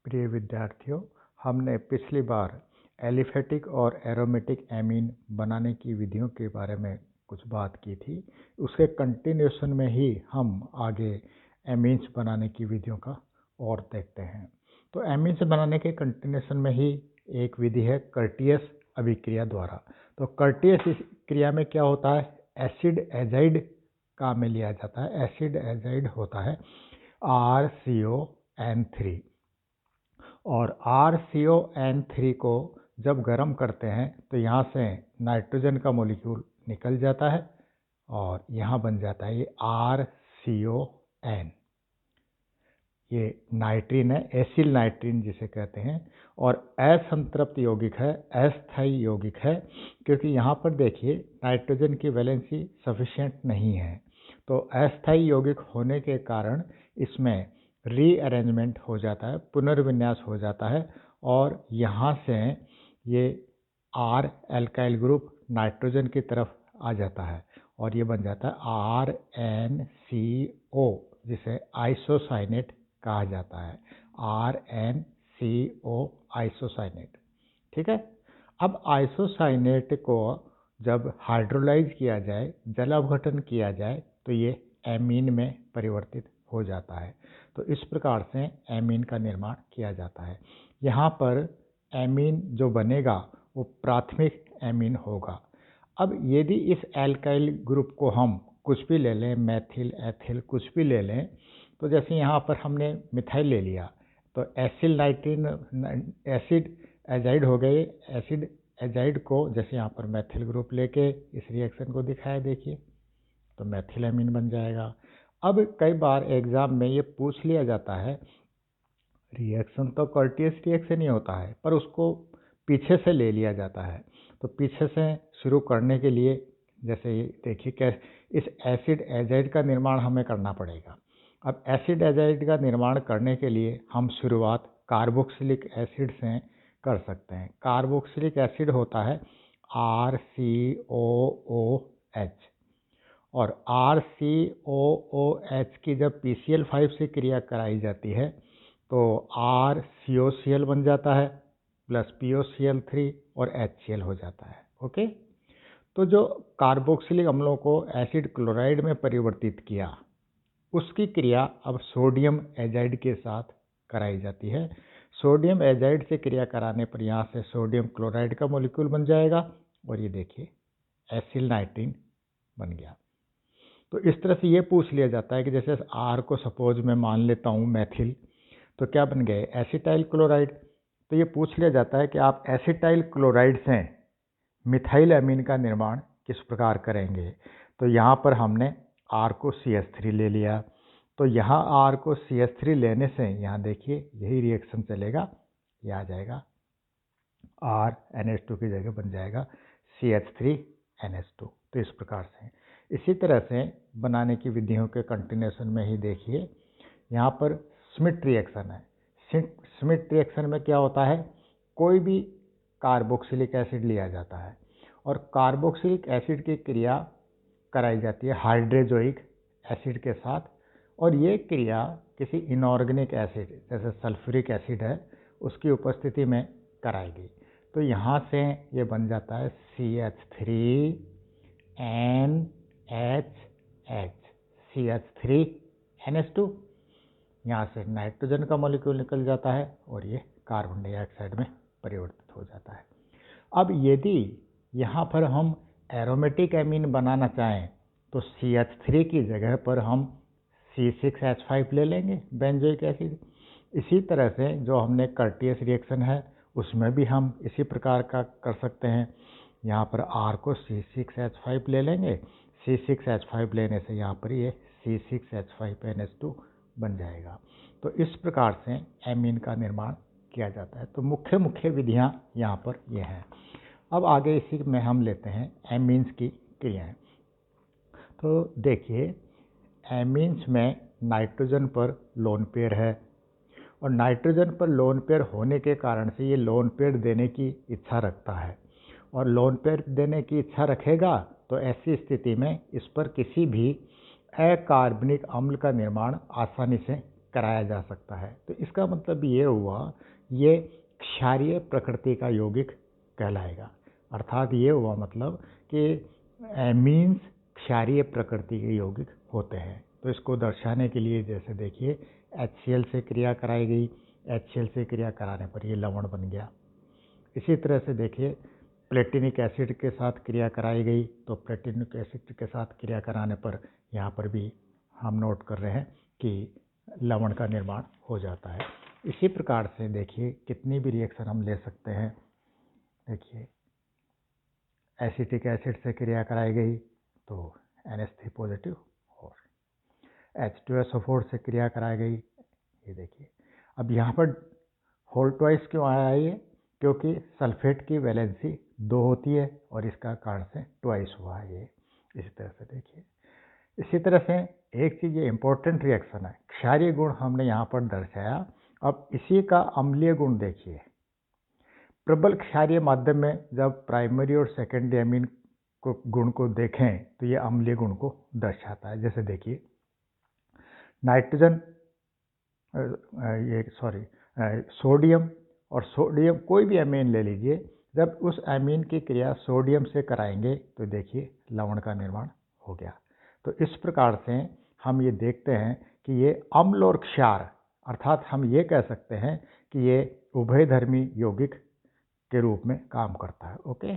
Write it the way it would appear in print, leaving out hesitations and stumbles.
प्रिय विद्यार्थियों, हमने पिछली बार एलिफेटिक और एरोमेटिक एमीन बनाने की विधियों के बारे में कुछ बात की थी। उसके कंटिन्यूशन में ही हम आगे एमीन्स बनाने की विधियों का और देखते हैं। तो एमीन्स बनाने के कंटिन्यूशन में ही एक विधि है कर्टियस अभिक्रिया द्वारा। तो कर्टियस क्रिया में क्या होता है, एसिड एजाइड काम में लिया जाता है। एसिड एजाइड होता है RCON3 और RCON3 को जब गर्म करते हैं तो यहाँ से नाइट्रोजन का मॉलिक्यूल निकल जाता है और यहाँ बन जाता है ये RCON। ये नाइट्रीन है, एसिल नाइट्रीन जिसे कहते हैं, और असंतृप्त यौगिक है, अस्थायी यौगिक है, क्योंकि यहाँ पर देखिए नाइट्रोजन की वैलेंसी सफिशिएंट नहीं है। तो अस्थायी यौगिक होने के कारण इसमें रीअरेंजमेंट हो जाता है, पुनर्विन्यास हो जाता है, और यहाँ से ये R एल्काइल ग्रुप नाइट्रोजन की तरफ आ जाता है और ये बन जाता है RNCO, जिसे आइसोसाइनेट कहा जाता है। RNCO आइसोसाइनेट, ठीक है। अब आइसोसाइनेट को जब हाइड्रोलाइज किया जाए, जलावघटन किया जाए, तो ये एमीन में परिवर्तित हो जाता है। तो इस प्रकार से एमीन का निर्माण किया जाता है। यहाँ पर एमीन जो बनेगा वो प्राथमिक एमीन होगा। अब यदि इस एल्काइल ग्रुप को हम कुछ भी ले लें, मैथिल, एथिल, कुछ भी ले लें, तो जैसे यहाँ पर हमने मिथाइल ले लिया तो एसिल नाइट्रीन एसिड एजाइड हो गए। एसिड एजाइड को जैसे यहाँ पर मैथिल ग्रुप लेके इस रिएक्शन को दिखाया, देखिए, तो मैथिल एमीन बन जाएगा। अब कई बार एग्जाम में ये पूछ लिया जाता है, रिएक्शन तो कर्टियस रिएक्शन ही होता है पर उसको पीछे से ले लिया जाता है। तो पीछे से शुरू करने के लिए जैसे देखिए क्या इस एसिड एजाइड का निर्माण हमें करना पड़ेगा। अब एसिड एजाइड का निर्माण करने के लिए हम शुरुआत कार्बोक्सिलिक एसिड से कर सकते हैं। कार्बोक्सिलिक एसिड होता है RCOOH, और RCOOH की जब PCl5 से क्रिया कराई जाती है तो RCOCl बन जाता है प्लस POCl3 और HCl हो जाता है। ओके, तो जो कार्बोक्सिलिक अम्लों को एसिड क्लोराइड में परिवर्तित किया, उसकी क्रिया अब सोडियम एजाइड के साथ कराई जाती है। सोडियम एजाइड से क्रिया कराने पर यहाँ से सोडियम क्लोराइड का मॉलिक्यूल बन जाएगा और ये देखिए एसिल नाइट्रीन बन गया। तो इस तरह से ये पूछ लिया जाता है कि जैसे R को सपोज मैं मान लेता हूँ मैथिल, तो क्या बन गए, एसिटाइल क्लोराइड। तो ये पूछ लिया जाता है कि आप एसिटाइल क्लोराइड से मिथाइल एमीन का निर्माण किस प्रकार करेंगे। तो यहाँ पर हमने R को CH3 ले लिया, तो यहाँ R को CH3 लेने से यहाँ देखिए यही रिएक्शन चलेगा, ये आ जाएगा RNH2 की जगह बन जाएगा CH3NH2। तो इस प्रकार से इसी तरह से बनाने की विधियों के कंटिन्यूशन में ही देखिए यहाँ पर स्मिट रिएक्शन है। स्मिट रिएक्शन में क्या होता है, कोई भी कार्बोक्सिलिक एसिड लिया जाता है और कार्बोक्सिलिक एसिड की क्रिया कराई जाती है हाइड्रोजोइक एसिड के साथ, और ये क्रिया किसी इनऑर्गेनिक एसिड जैसे सल्फ्यूरिक एसिड है उसकी उपस्थिति में कराएगी। तो यहाँ से ये बन जाता है CH3NH2, यहाँ से नाइट्रोजन का मॉलिक्यूल निकल जाता है और ये कार्बन डाइऑक्साइड में परिवर्तित हो जाता है। अब यदि यहाँ पर हम एरोमेटिक एमीन बनाना चाहें तो CH3 की जगह पर हम C6H5 ले लेंगे, बेंजोइक एसिड। इसी तरह से जो हमने कर्टियस रिएक्शन है उसमें भी हम इसी प्रकार का कर सकते हैं। यहाँ पर R को C6H5 ले लेंगे, C6H5 लेने से यहाँ पर ये C6H5NH2 बन जाएगा। तो इस प्रकार से एमीन का निर्माण किया जाता है। तो मुख्य मुख्य विधियाँ यहाँ पर ये हैं। अब आगे इसी में हम लेते हैं एमीन्स की क्रियाएं। तो देखिए एमीन्स में नाइट्रोजन पर लोन पेयर है और नाइट्रोजन पर लोन पेयर होने के कारण से ये लोन पेयर देने की इच्छा रखता है, और लोन पेयर देने की इच्छा रखेगा तो ऐसी स्थिति में इस पर किसी भी अकार्बनिक अम्ल का निर्माण आसानी से कराया जा सकता है। तो इसका मतलब ये हुआ, ये क्षारीय प्रकृति का यौगिक कहलाएगा। अर्थात ये हुआ मतलब कि एमीन्स क्षारीय प्रकृति के यौगिक होते हैं। तो इसको दर्शाने के लिए जैसे देखिए HCl से क्रिया कराई गई, HCl से क्रिया कराने पर ये लवण बन गया। इसी तरह से देखिए प्लेटिनिक एसिड के साथ क्रिया कराई गई, तो प्लेटिनिक एसिड के साथ क्रिया कराने पर यहाँ पर भी हम नोट कर रहे हैं कि लवण का निर्माण हो जाता है। इसी प्रकार से देखिए कितनी भी रिएक्शन हम ले सकते हैं। देखिए एसिटिक एसिड से क्रिया कराई गई तो NH3 पॉजिटिव, और H2SO4 से क्रिया कराई गई, ये देखिए। अब यहाँ पर होल ट्वाइस क्यों आया है ये? क्योंकि सल्फेट की वैलेंसी 2 होती है और इसका कारण से ट्वाइस हुआ है ये। इसी तरह से देखिए, इसी तरह से एक चीज़ ये इम्पोर्टेंट रिएक्शन है, क्षारीय गुण हमने यहाँ पर दर्शाया। अब इसी का अम्लीय गुण देखिए। प्रबल क्षारीय माध्यम में जब प्राइमरी और सेकेंडरी एमीन को गुण को देखें तो ये अम्लीय गुण को दर्शाता है। जैसे देखिए नाइट्रोजन सोडियम, और सोडियम कोई भी एमीन ले लीजिए, जब उस एमीन की क्रिया सोडियम से कराएंगे तो देखिए लवण का निर्माण हो गया। तो इस प्रकार से हम ये देखते हैं कि ये अम्ल और क्षार, अर्थात हम ये कह सकते हैं कि ये उभयधर्मी यौगिक के रूप में काम करता है। ओके।